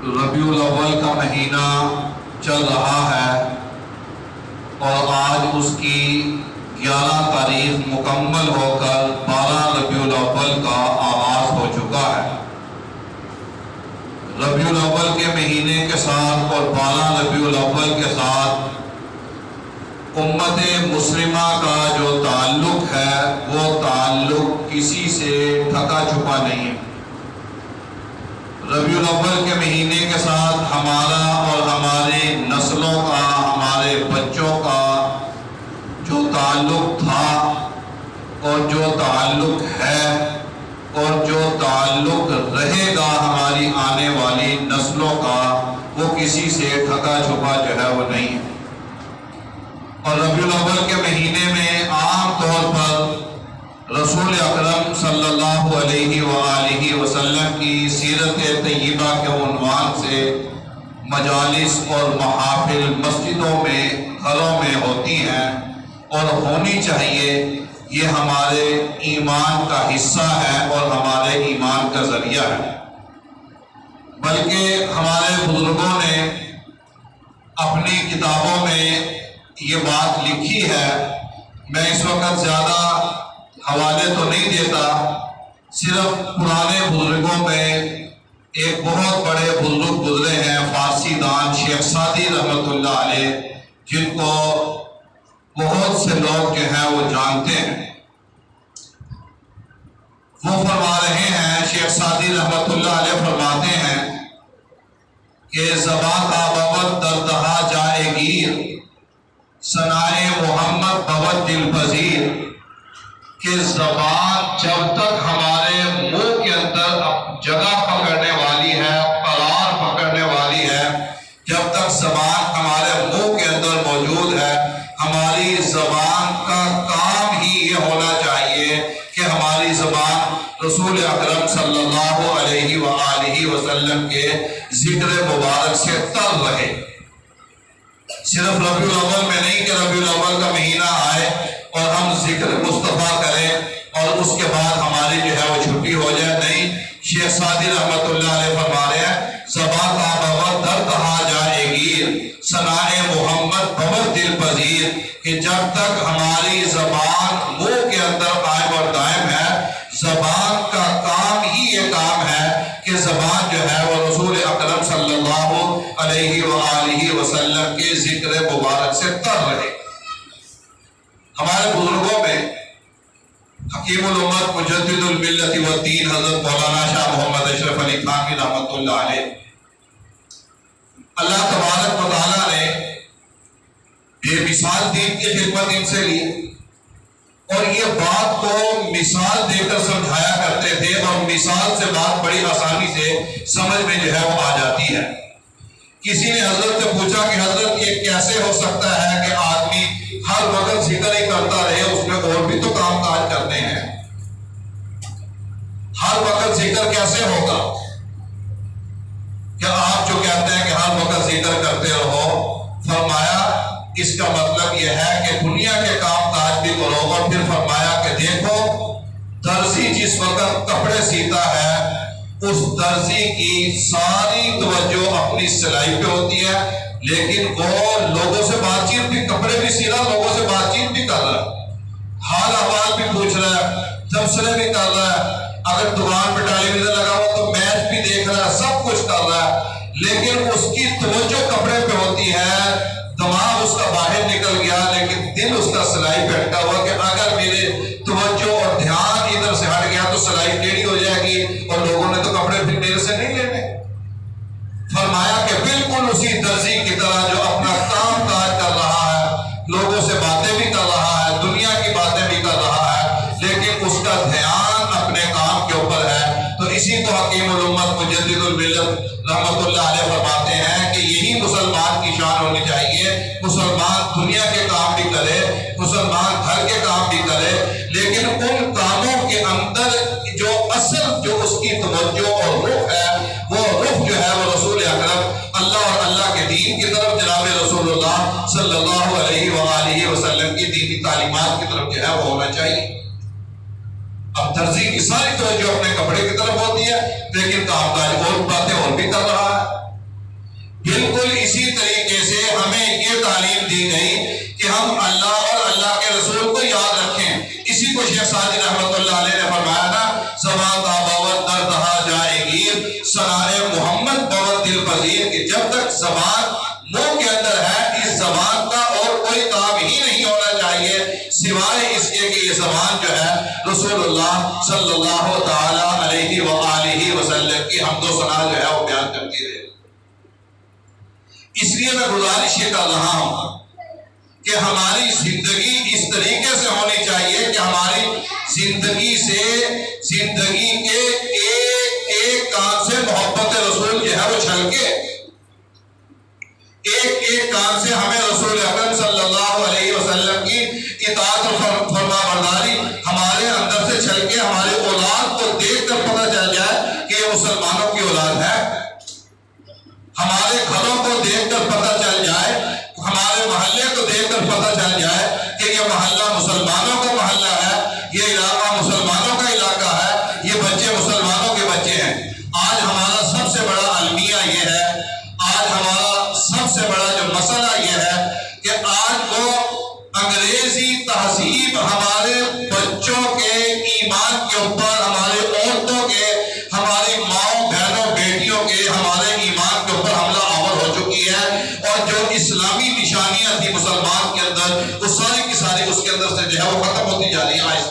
ربیع الاول کا مہینہ چل رہا ہے اور آج اس کی 11 تاریخ مکمل ہو کر 12 ربیع الاول کا آغاز ہو چکا ہے۔ ربیع الاول کے مہینے کے ساتھ اور 12 ربیع الاول کے ساتھ امت مسلمہ کا جو تعلق ہے وہ تعلق کسی سے ڈھکا چھپا نہیں ہے۔ ربیع الاول کے مہینے کے ساتھ ہمارا اور ہماری نسلوں کا، ہمارے بچوں کا جو تعلق تھا اور جو تعلق ہے اور جو تعلق رہے گا ہماری آنے والی نسلوں کا، وہ کسی سے ڈھکا چھپا جو ہے وہ نہیں ہے۔ اور ربیع الاول کے مہینے میں عام طور پر رسول اکرم صلی اللہ علیہ وآلہ وسلم کی سیرت طیبہ کے عنوان سے مجالس اور محافل مسجدوں میں، گھروں میں ہوتی ہیں اور ہونی چاہیے۔ یہ ہمارے ایمان کا حصہ ہے اور ہمارے ایمان کا ذریعہ ہے۔ بلکہ ہمارے بزرگوں نے اپنی کتابوں میں یہ بات لکھی ہے، میں اس وقت زیادہ حوالے تو نہیں دیتا، صرف پرانے بزرگوں میں ایک بہت بڑے بزرگ گزرے ہیں، فارسی دان شیخ سعدی رحمۃ اللہ علیہ، جن کو بہت سے لوگ جو ہیں وہ جانتے ہیں۔ وہ فرما رہے ہیں، شیخ سعدی رحمۃ اللہ علیہ فرماتے ہیں کہ زبان کا بابت در دہا جائے گیر، ثنائے محمد بابت دل پذیر، کہ زبان جب تک ہمارے منہ کے اندر جگہ پکڑنے والی ہے، قرار پکڑنے والی ہے، جب تک زبان ہمارے منہ کے اندر موجود ہے، ہماری زبان کا کام ہی یہ ہونا چاہیے کہ ہماری زبان رسول اکرم صلی اللہ علیہ وآلہ وسلم کے ذکر مبارک سے تر رہے۔ صرف ربیع الاول میں نہیں کہ ربیع الاول کا مہینہ آئے اور ہم ذکر مصطفیٰ کریں اور اس کے بعد ہماری جو ہے وہ چھٹی ہو جائے، نہیں۔ شیخ سعدی رحمۃ اللہ علیہ فرما رہے ہیں، زبان کا بابت در کہا جائے گیر، ثنائے محمد بابت دل پذیر، کہ جب تک ہماری زبان منہ کے اندر قائم اور دائم ہے، زبان کا کام ہی یہ کام ہے کہ زبان جو ہے وہ رسول اکرم صلی اللہ علیہ وآلہ وسلم کے ذکر مبارک سے تر رہے۔ ہمارے بزرگوں میں حکیم الامت مجدد الملت والدین حضرت مولانا شاہ محمد اشرف علی تھانوی رحمۃ اللہ علیہ، اللہ تبارک و تعالیٰ نے بے مثال دین کی خدمت ان سے لی اور یہ بات کو مثال دے کر سمجھایا کرتے تھے، اور مثال سے بات بڑی آسانی سے سمجھ میں جو ہے وہ آ جاتی ہے۔ کسی نے حضرت سے پوچھا کہ حضرت یہ کیسے ہو سکتا ہے کہ آدمی ہر وقت ذکر ہی کرتا رہے، اس میں اور بھی تو کام کاج کرنے ہیں، ہر وقت ذکر کیسے ہوگا؟ کیا آپ جو کہتے ہیں کہ ہر وقت ذکر کرتے رہو، فرمایا اس کا مطلب یہ ہے کہ دنیا کے کام کاج بھی کرو، اور پھر فرمایا کہ دیکھو درزی جس وقت کپڑے سیتا ہے، اس درزی کی ساری توجہ اپنی سلائی پہ ہوتی ہے، لیکن وہ لوگوں سے بات چیت بھی، کپڑے بھی سی رہا، لوگوں سے بات چیت بھی کر رہا ہے، حال احوال بھی پوچھ رہا ہے، تبصرے بھی کر رہا ہے، اگر دکان پہ ٹیلی ویژن لگا ہوا تو میچ بھی دیکھ رہا ہے، سب کچھ کر رہا ہے، لیکن اس کی توجہ کپڑے پہ ہوتی ہے، دماغ اس کا باہر نکل گیا، لیکن دل اس کا سلائی پہ اٹکا ہوا کہ اگر میرے توجہ اور دھیان ادھر سے ہٹ گیا تو سلائی ٹیڑھی ہو جائے گی اور لوگوں نے تو کپڑے پھر میرے سے نہیں لینے۔ فرمایا کہ بالکل اسی درزی کی طرح جو اپنا کام کاج کر رہا ہے، لوگوں سے باتیں بھی کر رہا ہے، دنیا کی باتیں بھی کر رہا ہے، لیکن اس کا دھیان اپنے کام کے اوپر ہے۔ تو اسی کو حکیم الامت مجدد الملت رحمۃ اللہ علیہ فرماتے ہیں کہ یہی مسلمان کی شان ہونی چاہیے۔ مسلمان دنیا کے کام بھی کرے، مسلمان گھر کے کام بھی کرے، لیکن ان کاموں کے اندر جو اصل جو اس کی توجہ اور رخ ہے، وہ رخ جو ہے وہ رسول اکرم اللہ اور اللہ کے دین کی طرف، جناب رسول اللہ صلی اللہ علیہ وآلہ وسلم کی دینی تعلیمات کی طرف جو ہے وہ ہونا چاہیے۔ اب درزی کی ساری توجہ اپنے کپڑے کی طرف ہوتی ہے، لیکن کام کاج اور باتیں اور بھی کر رہا ہے۔ سے ہمیں یہ تعلیم دی گئی کہ ہم اللہ اور اللہ کے رسول کو یاد رکھیں. اسی کو شیخ سعدی رحمۃ اللہ علیہ نے فرمایا نا، زبان کا باور در دہا جائے گی سنائے محمد باور دل پذیر، کہ جب تک زبان منہ کے اندر ہے اس زبان کا اور کوئی کام ہی نہیں ہونا چاہیے سوائے اس کے کہ یہ زبان جو ہے رسول اللہ صلی اللہ تعالی علیہ وآلہ وسلم کی حمد و ثنا جو ہے وہ بیان کرتی رہے. اس لیے میں گزارش یہ کر رہا ہوں کہ ہماری زندگی اس طریقے سے ہونی چاہیے کہ ہماری زندگی کے ایک ایک کام سے محبت رسول جو ہے وہ چھلکے، ایک ایک کام سے ہمیں رسول اکرم صلی اللہ علیہ وسلم کی اطاعت و فرما برداری ہمارے اندر سے چھلکے، ہمارے اولاد کو دیکھ کر پتہ چل جائے کہ یہ مسلمانوں کی اولاد ہے، ہمارے گھروں کو دیکھ کر پتہ چل جائے، ہمارے محلے کو دیکھ کر پتہ چل جائے کہ یہ محلہ مسلمانوں کا محلہ ہے، یہ علاقہ مسلمانوں کا علاقہ ہے، یہ بچے مسلمانوں کے بچے ہیں. آج ہمارا سب سے بڑا المیہ یہ ہے، آج ہمارا سب سے بڑا جو مسئلہ یہ ہے کہ آج وہ انگریزی تہذیب ہمارے بچوں کے ایمان کے اوپر، ہمارے عورتوں کے، ہماری ماؤں بہنوں بیٹیوں کے، ہمارے ایمان کے اوپر حملہ آور ہو چکی ہے، اور جو اسلامی نشانیاں تھی مسلمان کے اندر وہ ساری کی ساری اس کے اندر سے جو ہے وہ ختم ہوتی جا رہی ہے.